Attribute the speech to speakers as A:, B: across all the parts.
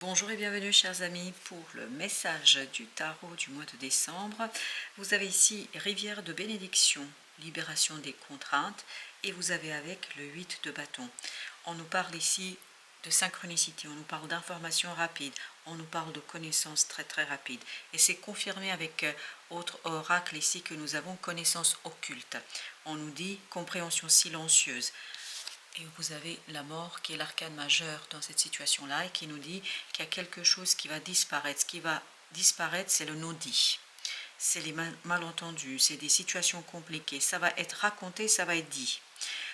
A: Bonjour et bienvenue chers amis pour le message du tarot du mois de décembre. Vous avez ici rivière de bénédiction, libération des contraintes et vous avez avec le 8 de bâton. On nous parle ici de synchronicité, on nous parle d'informations rapides, on nous parle de connaissances très rapides. Et c'est confirmé avec autre oracle ici que nous avons connaissance occulte. On nous dit compréhension silencieuse. Et vous avez la mort qui est l'arcane majeur dans cette situation-là et qui nous dit qu'il y a quelque chose qui va disparaître. Ce qui va disparaître, c'est le non-dit. C'est les malentendus, c'est des situations compliquées. Ça va être raconté, ça va être dit.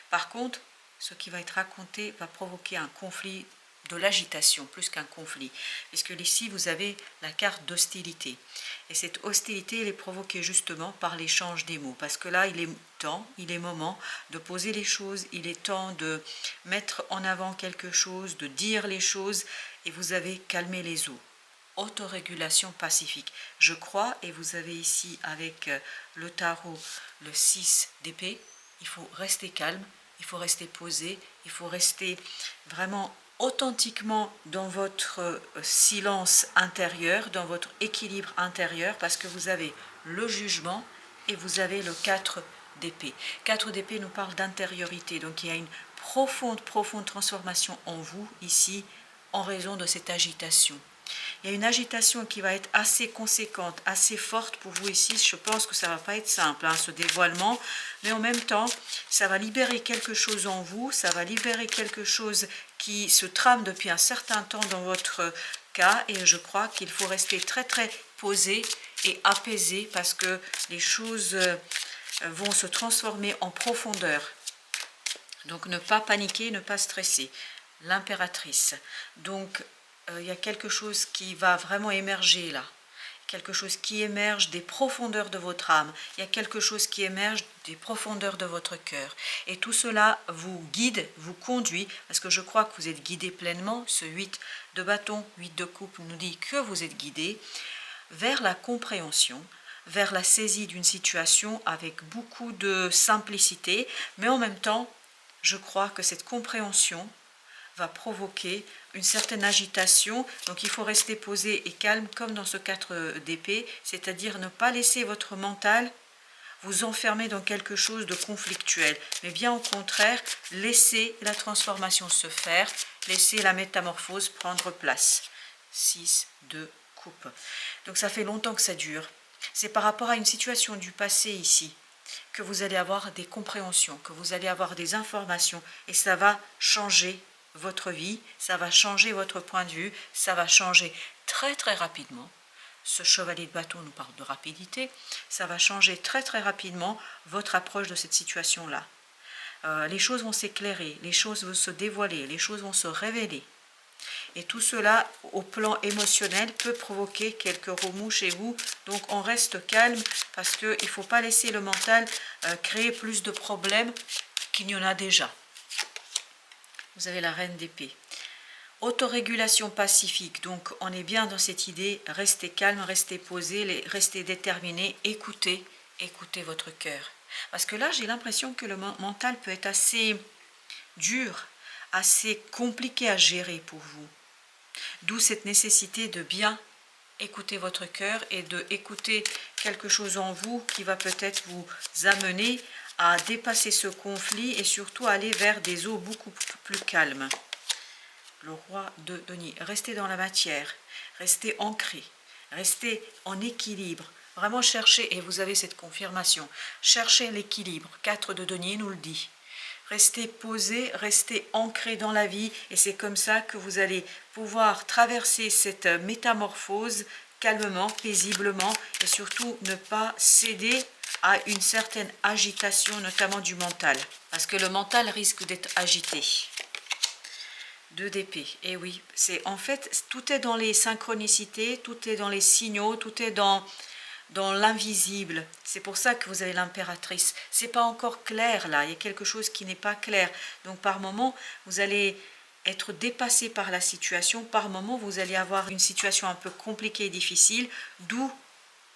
A: Par contre, ce qui va être raconté va provoquer un conflit, de l'agitation plus qu'un conflit. Puisque ici, vous avez la carte d'hostilité. Et cette hostilité, elle est provoquée justement par l'échange des mots. Parce que là, il est temps, il est moment de poser les choses, il est temps de mettre en avant quelque chose, de dire les choses, et vous avez calmé les eaux. Autorégulation pacifique. Je crois, et vous avez ici avec le tarot le 6 d'épée, il faut rester calme, il faut rester posé, il faut rester vraiment authentiquement dans votre silence intérieur, dans votre équilibre intérieur, parce que vous avez le jugement et vous avez le 4 d'épée. 4 d'épée nous parle d'intériorité, donc il y a une profonde transformation en vous ici en raison de cette agitation. Il y a une agitation qui va être assez conséquente, assez forte pour vous ici. Je pense que ça ne va pas être simple, ce dévoilement. Mais en même temps, ça va libérer quelque chose en vous. Ça va libérer quelque chose qui se trame depuis un certain temps dans votre cas. Et je crois qu'il faut rester très posé et apaisé parce que les choses vont se transformer en profondeur. Donc ne pas paniquer, ne pas stresser. L'impératrice. Donc il y a quelque chose qui va vraiment émerger là. Quelque chose qui émerge des profondeurs de votre âme. Il y a quelque chose qui émerge des profondeurs de votre cœur. Et tout cela vous guide, vous conduit, parce que je crois que vous êtes guidé pleinement. Ce 8 de bâton, 8 de coupe nous dit que vous êtes guidé vers la compréhension, vers la saisie d'une situation avec beaucoup de simplicité. Mais en même temps, je crois que cette compréhension va provoquer une certaine agitation, donc il faut rester posé et calme comme dans ce 4 d'épée, c'est-à-dire ne pas laisser votre mental vous enfermer dans quelque chose de conflictuel, mais bien au contraire, laissez la transformation se faire, laissez la métamorphose prendre place. 6 de coupe. Donc ça fait longtemps que ça dure. C'est par rapport à une situation du passé ici que vous allez avoir des compréhensions, que vous allez avoir des informations, et ça va changer votre vie, ça va changer votre point de vue, ça va changer très rapidement. Ce chevalier de bâton nous parle de rapidité, ça va changer très rapidement votre approche de cette situation-là. Les choses vont s'éclairer, les choses vont se dévoiler, les choses vont se révéler. Et tout cela, au plan émotionnel, peut provoquer quelques remous chez vous. Donc on reste calme parce qu'il ne faut pas laisser le mental créer plus de problèmes qu'il n'y en a déjà. Vous avez la reine d'épée. Autorégulation pacifique, donc on est bien dans cette idée, restez calme, restez posé, restez déterminé, écoutez votre cœur. Parce que là, j'ai l'impression que le mental peut être assez dur, assez compliqué à gérer pour vous. D'où cette nécessité de bien écouter votre cœur et de écouter quelque chose en vous qui va peut-être vous amener à dépasser ce conflit et surtout aller vers des eaux beaucoup plus calmes. Le roi de denier, restez dans la matière, restez ancré, restez en équilibre. Vraiment cherchez, et vous avez cette confirmation, cherchez l'équilibre. 4 de denier nous le dit. Restez posé, restez ancré dans la vie, et c'est comme ça que vous allez pouvoir traverser cette métamorphose calmement, paisiblement, et surtout ne pas céder à une certaine agitation, notamment du mental, parce que le mental risque d'être agité. 2 d'épée, et oui, c'est en fait, tout est dans les synchronicités, tout est dans les signaux, tout est dans l'invisible. C'est pour ça que vous avez l'impératrice. C'est pas encore clair là, il y a quelque chose qui n'est pas clair. Donc par moment, vous allez être dépassé par la situation, par moment, vous allez avoir une situation un peu compliquée et difficile, d'où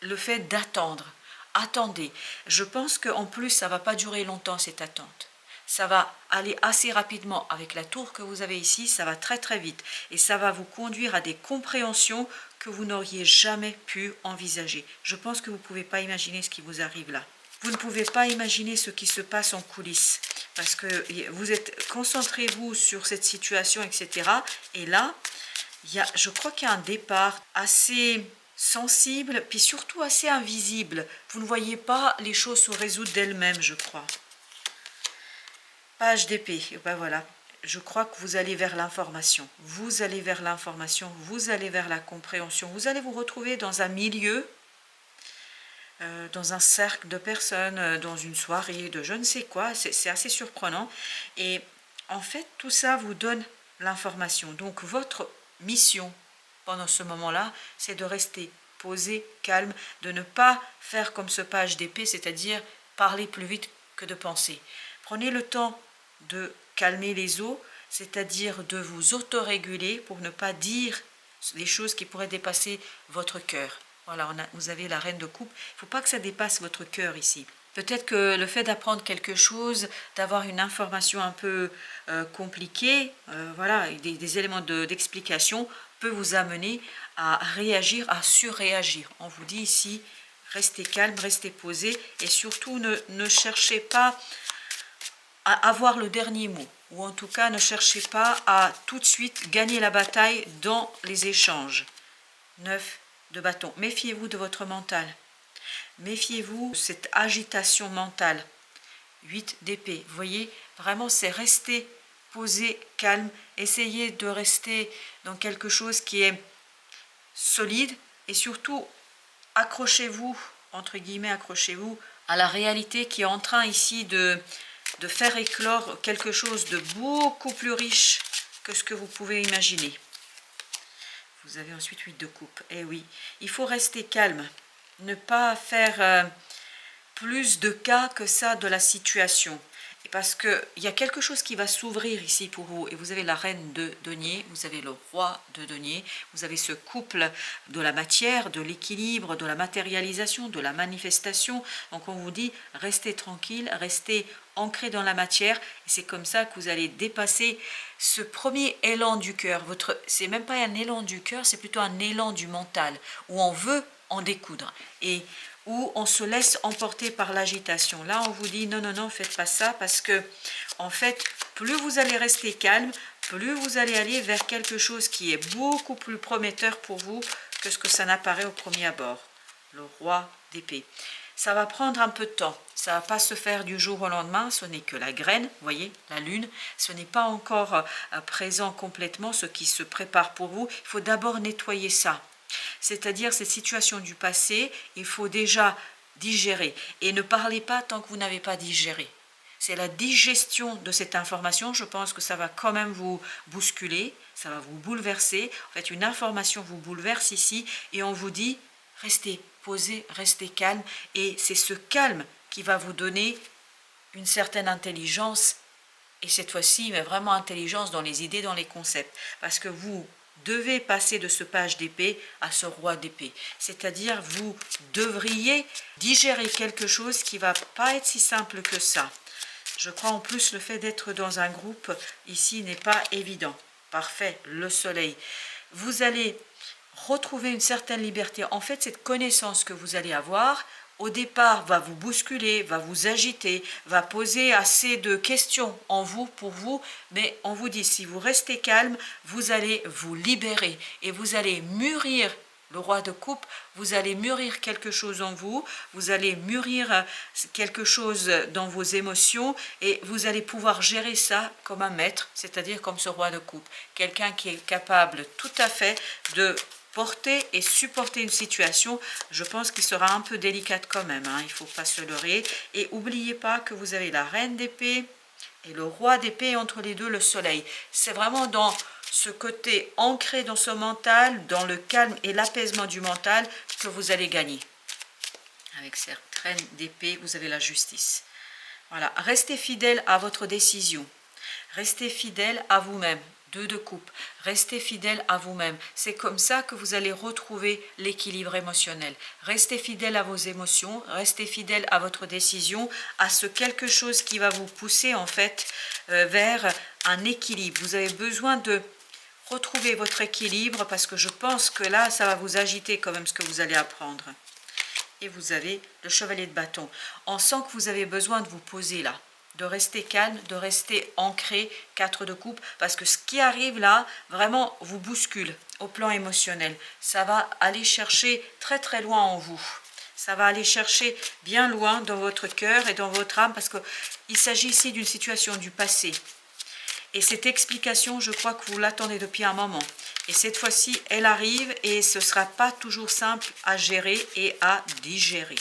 A: le fait d'attendre. Attendez. Je pense qu'en plus, ça ne va pas durer longtemps cette attente. ça va aller assez rapidement. Avec la tour que vous avez ici, ça va très très vite. Et ça va vous conduire à des compréhensions que vous n'auriez jamais pu envisager. Je pense que vous ne pouvez pas imaginer ce qui vous arrive là. Vous ne pouvez pas imaginer ce qui se passe en coulisses. Parce que vous êtes, concentrez-vous sur cette situation, etc. Et là, je crois qu'il y a un départ assez sensible, puis surtout assez invisible. Vous ne voyez pas les choses se résoudre d'elles-mêmes, je crois. Page d'épée, ben voilà. Je crois que vous allez vers l'information. Vous allez vers l'information, vous allez vers la compréhension. Vous allez vous retrouver dans un milieu, dans un cercle de personnes, dans une soirée de je ne sais quoi. C'est assez surprenant. Et en fait, tout ça vous donne l'information. Donc, votre mission pendant ce moment-là, c'est de rester posé, calme, de ne pas faire comme ce page d'épée, c'est-à-dire parler plus vite que de penser. Prenez le temps de calmer les eaux, c'est-à-dire de vous autoréguler pour ne pas dire des choses qui pourraient dépasser votre cœur. Voilà, vous avez la reine de coupe. Il ne faut pas que ça dépasse votre cœur ici. Peut-être que le fait d'apprendre quelque chose, d'avoir une information un peu compliquée, voilà, des éléments d'explication, peut vous amener à réagir, à surréagir. On vous dit ici, restez calme, restez posé et surtout ne cherchez pas à avoir le dernier mot. Ou en tout cas, ne cherchez pas à tout de suite gagner la bataille dans les échanges. 9 de bâton. Méfiez-vous de votre mental. Méfiez-vous de cette agitation mentale. 8 d'épée. Vous voyez, vraiment, c'est rester posé, calme. Essayez de rester dans quelque chose qui est solide. Et surtout, accrochez-vous, entre guillemets, accrochez-vous à la réalité qui est en train ici de faire éclore quelque chose de beaucoup plus riche que ce que vous pouvez imaginer. Vous avez ensuite 8 de coupe. Eh oui, il faut rester calme. Ne pas faire plus de cas que ça de la situation. Et parce qu'il y a quelque chose qui va s'ouvrir ici pour vous. Et vous avez la reine de denier, vous avez le roi de denier, vous avez ce couple de la matière, de l'équilibre, de la matérialisation, de la manifestation. Donc on vous dit, restez tranquille, restez ancré dans la matière. Et c'est comme ça que vous allez dépasser ce premier élan du cœur. C'est même pas un élan du cœur, c'est plutôt un élan du mental, où on veut en découdre. Et où on se laisse emporter par l'agitation. Là, on vous dit non, non, non, faites pas ça parce que, en fait, plus vous allez rester calme, plus vous allez aller vers quelque chose qui est beaucoup plus prometteur pour vous que ce que ça n'apparaît au premier abord. Le roi d'épée. Ça va prendre un peu de temps. Ça ne va pas se faire du jour au lendemain. Ce n'est que la graine, vous voyez, la lune. Ce n'est pas encore présent complètement, ce qui se prépare pour vous. Il faut d'abord nettoyer ça. C'est-à-dire cette situation du passé, il faut déjà digérer. Et ne parlez pas tant que vous n'avez pas digéré. C'est la digestion de cette information, je pense que ça va quand même vous bousculer, ça va vous bouleverser. En fait, une information vous bouleverse ici et on vous dit, restez posé, restez calme. Et c'est ce calme qui va vous donner une certaine intelligence. Et cette fois-ci, mais vraiment intelligence dans les idées, dans les concepts. Parce que vous devez passer de ce page d'épée à ce roi d'épée. C'est-à-dire, vous devriez digérer quelque chose qui ne va pas être si simple que ça. Je crois en plus le fait d'être dans un groupe ici n'est pas évident. Parfait, le soleil. Vous allez retrouver une certaine liberté. En fait, cette connaissance que vous allez avoir, au départ, va vous bousculer, va vous agiter, va poser assez de questions en vous, pour vous, mais on vous dit, si vous restez calme, vous allez vous libérer et vous allez mûrir. Le roi de coupe, vous allez mûrir quelque chose en vous, vous allez mûrir quelque chose dans vos émotions et vous allez pouvoir gérer ça comme un maître, c'est-à-dire comme ce roi de coupe. Quelqu'un qui est capable tout à fait de porter et supporter une situation, je pense qu'il sera un peu délicate quand même, hein, il ne faut pas se leurrer. Et n'oubliez pas que vous avez la reine d'épée et le roi d'épée, entre les deux le soleil. C'est vraiment dans ce côté ancré dans ce mental, dans le calme et l'apaisement du mental que vous allez gagner. Avec cette reine d'épée, vous avez la justice. Voilà, restez fidèle à votre décision. Restez fidèle à vous-même. 2 de coupe. Restez fidèle à vous-même. C'est comme ça que vous allez retrouver l'équilibre émotionnel. Restez fidèle à vos émotions, restez fidèle à votre décision, à ce quelque chose qui va vous pousser en fait vers un équilibre. Vous avez besoin de retrouver votre équilibre parce que je pense que là, ça va vous agiter quand même ce que vous allez apprendre. Et vous avez le chevalier de bâton. On sent que vous avez besoin de vous poser là, de rester calme, de rester ancré, 4 de coupe, parce que ce qui arrive là, vraiment vous bouscule au plan émotionnel. Ça va aller chercher très très loin en vous. Ça va aller chercher bien loin dans votre cœur et dans votre âme, parce qu'il s'agit ici d'une situation du passé. Et cette explication, je crois que vous l'attendez depuis un moment. Et cette fois-ci, elle arrive et ce ne sera pas toujours simple à gérer et à digérer.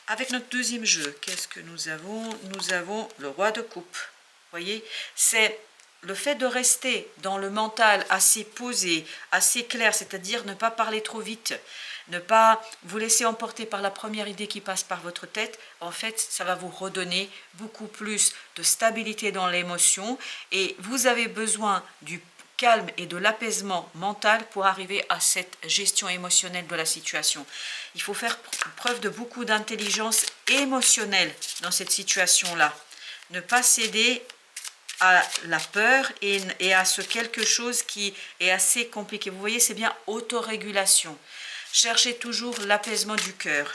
A: Avec notre deuxième jeu, qu'est-ce que nous avons? Nous avons le roi de coupe. Vous voyez, c'est le fait de rester dans le mental assez posé, assez clair, c'est-à-dire ne pas parler trop vite, ne pas vous laisser emporter par la première idée qui passe par votre tête. En fait, ça va vous redonner beaucoup plus de stabilité dans l'émotion et vous avez besoin du calme et de l'apaisement mental pour arriver à cette gestion émotionnelle de la situation. Il faut faire preuve de beaucoup d'intelligence émotionnelle dans cette situation-là. Ne pas céder à la peur et à ce quelque chose qui est assez compliqué. Vous voyez, c'est bien autorégulation. Cherchez toujours l'apaisement du cœur.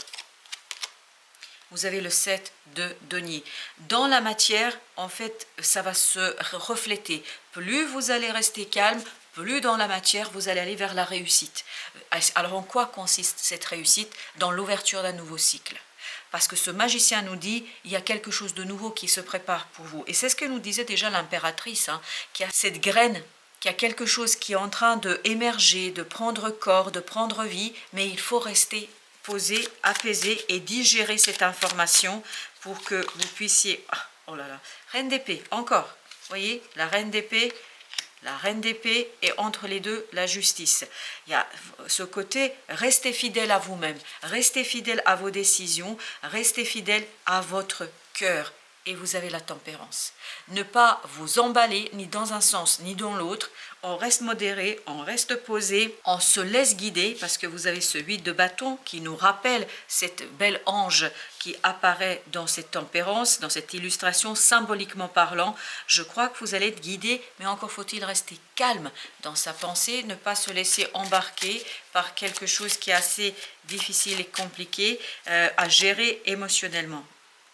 A: Vous avez le 7 de denier. Dans la matière, en fait, ça va se refléter. Plus vous allez rester calme, plus dans la matière, vous allez aller vers la réussite. Alors, en quoi consiste cette réussite? Dans l'ouverture d'un nouveau cycle. Parce que ce magicien nous dit, il y a quelque chose de nouveau qui se prépare pour vous. Et c'est ce que nous disait déjà l'impératrice, qui a cette graine, qui a quelque chose qui est en train d'émerger, de prendre corps, de prendre vie, mais il faut rester posé, apaisé et digérer cette information pour que vous puissiez... Oh là là, reine d'épée, encore. Vous voyez, la reine d'épée et entre les deux, la justice. Il y a ce côté, restez fidèle à vous-même, restez fidèle à vos décisions, restez fidèle à votre cœur. Et vous avez la tempérance. Ne pas vous emballer ni dans un sens ni dans l'autre. On reste modéré, on reste posé, on se laisse guider parce que vous avez ce 8 de bâton qui nous rappelle cette belle ange qui apparaît dans cette tempérance, dans cette illustration symboliquement parlant. Je crois que vous allez être guidé, mais encore faut-il rester calme dans sa pensée, ne pas se laisser embarquer par quelque chose qui est assez difficile et compliqué à gérer émotionnellement.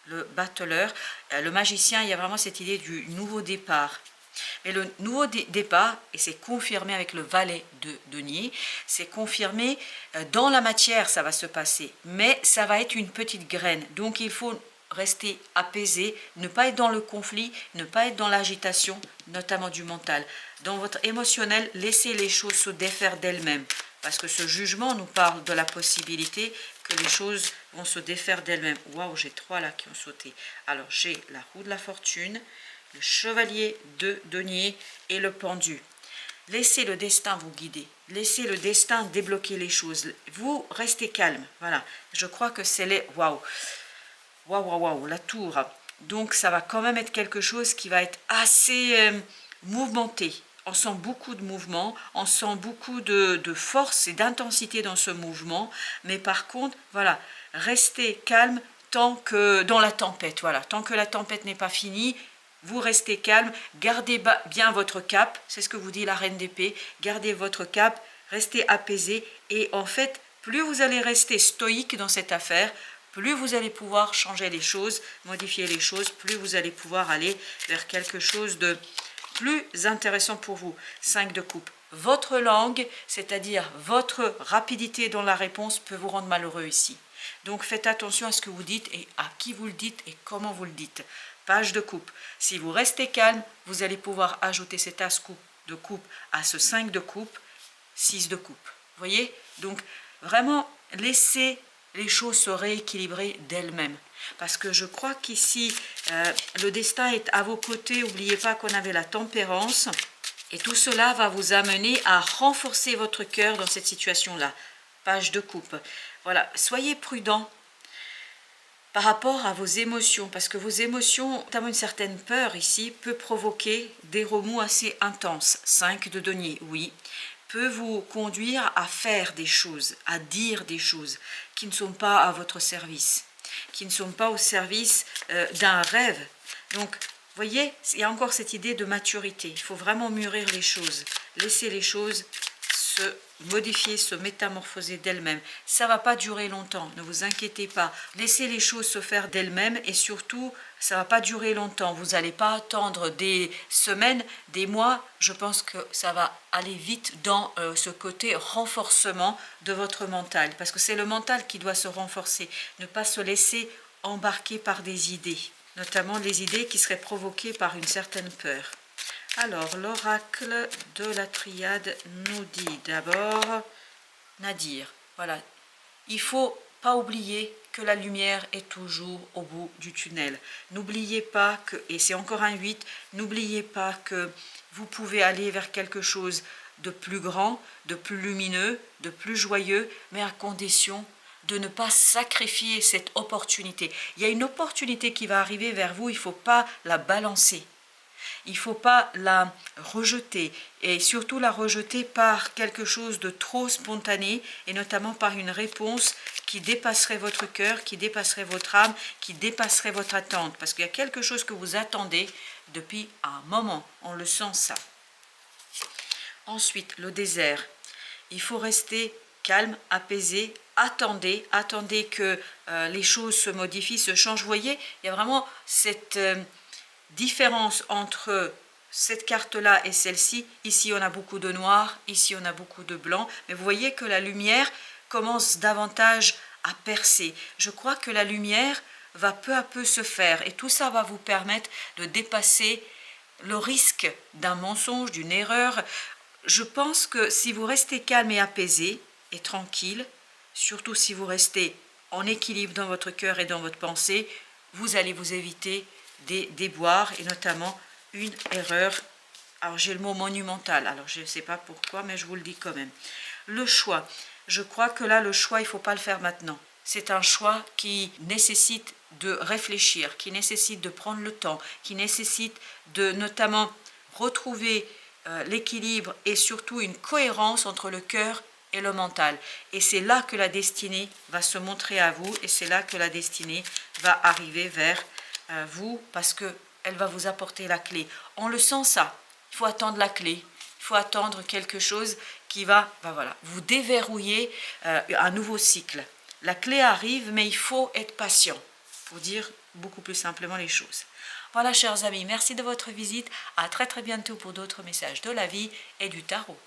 A: Le battleur, le magicien, il y a vraiment cette idée du nouveau départ. Mais le nouveau départ, et c'est confirmé avec le valet de denier, c'est confirmé dans la matière, ça va se passer. Mais ça va être une petite graine. Donc il faut rester apaisé, ne pas être dans le conflit, ne pas être dans l'agitation, notamment du mental. Dans votre émotionnel, laissez les choses se défaire d'elles-mêmes. Parce que ce jugement nous parle de la possibilité que les choses vont se défaire d'elles-mêmes. Waouh, j'ai 3 là qui ont sauté. Alors, j'ai la roue de la fortune, le chevalier de denier et le pendu. Laissez le destin vous guider. Laissez le destin débloquer les choses. Vous restez calme. Voilà. Je crois que c'est les... Waouh. Waouh, waouh, waouh, la tour. Donc, ça va quand même être quelque chose qui va être assez mouvementé. On sent beaucoup de mouvement, on sent beaucoup de force et d'intensité dans ce mouvement. Mais par contre, voilà, restez calme tant que dans la tempête. Voilà, tant que la tempête n'est pas finie, vous restez calme, gardez bien votre cap. C'est ce que vous dit la reine d'épée. Gardez votre cap, restez apaisé. Et en fait, plus vous allez rester stoïque dans cette affaire, plus vous allez pouvoir changer les choses, modifier les choses, plus vous allez pouvoir aller vers quelque chose de plus intéressant pour vous. 5 de coupe. Votre langue, c'est-à-dire votre rapidité dans la réponse, peut vous rendre malheureux ici. Donc faites attention à ce que vous dites et à qui vous le dites et comment vous le dites. Page de coupe. Si vous restez calme, vous allez pouvoir ajouter cet as de coupe à ce 5 de coupe, 6 de coupe. Vous voyez? Donc vraiment, laissez les choses se rééquilibrer d'elles-mêmes. Parce que je crois qu'ici, le destin est à vos côtés. N'oubliez pas qu'on avait la tempérance. Et tout cela va vous amener à renforcer votre cœur dans cette situation-là. Page de coupe. Voilà, soyez prudent. par rapport à vos émotions, parce que vos émotions, notamment une certaine peur ici, peut provoquer des remous assez intenses. 5 de denier, oui, peut vous conduire à faire des choses, à dire des choses qui ne sont pas à votre service, qui ne sont pas au service d'un rêve. Donc, vous voyez, il y a encore cette idée de maturité. Il faut vraiment mûrir les choses, laisser les choses se modifier, se métamorphoser d'elles-mêmes. Ça ne va pas durer longtemps, ne vous inquiétez pas. Laissez les choses se faire d'elles-mêmes et surtout, ça ne va pas durer longtemps. Vous n'allez pas attendre des semaines, des mois. Je pense que ça va aller vite dans ce côté renforcement de votre mental. Parce que c'est le mental qui doit se renforcer, ne pas se laisser embarquer par des idées, notamment les idées qui seraient provoquées par une certaine peur. Alors, l'oracle de la triade nous dit d'abord, Nadir, voilà, il ne faut pas oublier que la lumière est toujours au bout du tunnel. N'oubliez pas que, et c'est encore un 8, n'oubliez pas que vous pouvez aller vers quelque chose de plus grand, de plus lumineux, de plus joyeux, mais à condition de ne pas sacrifier cette opportunité. Il y a une opportunité qui va arriver vers vous, il ne faut pas la balancer. Il ne faut pas la rejeter et surtout la rejeter par quelque chose de trop spontané et notamment par une réponse qui dépasserait votre cœur, qui dépasserait votre âme, qui dépasserait votre attente. Parce qu'il y a quelque chose que vous attendez depuis un moment, on le sent ça. Ensuite, le désert. Il faut rester calme, apaisé, attendez que les choses se modifient, se changent. Vous voyez, il y a vraiment cette différence entre cette carte-là et celle-ci. Ici, on a beaucoup de noir, ici, on a beaucoup de blanc. Mais vous voyez que la lumière commence davantage à percer. Je crois que la lumière va peu à peu se faire. Et tout ça va vous permettre de dépasser le risque d'un mensonge, d'une erreur. Je pense que si vous restez calme et apaisé et tranquille, surtout si vous restez en équilibre dans votre cœur et dans votre pensée, vous allez vous éviter des déboires et notamment une erreur. Alors j'ai le mot monumental, alors je ne sais pas pourquoi, mais je vous le dis quand même. Le choix, je crois que là le choix il ne faut pas le faire maintenant. C'est un choix qui nécessite de réfléchir, qui nécessite de prendre le temps, qui nécessite de notamment retrouver l'équilibre et surtout une cohérence entre le cœur et le mental. Et c'est là que la destinée va se montrer à vous et c'est là que la destinée va arriver vers vous parce qu'elle va vous apporter la clé. On le sent ça, il faut attendre la clé, il faut attendre quelque chose qui va voilà, vous déverrouiller un nouveau cycle. La clé arrive, mais il faut être patient pour dire beaucoup plus simplement les choses. Voilà, chers amis, merci de votre visite. À très très bientôt pour d'autres messages de la vie et du tarot.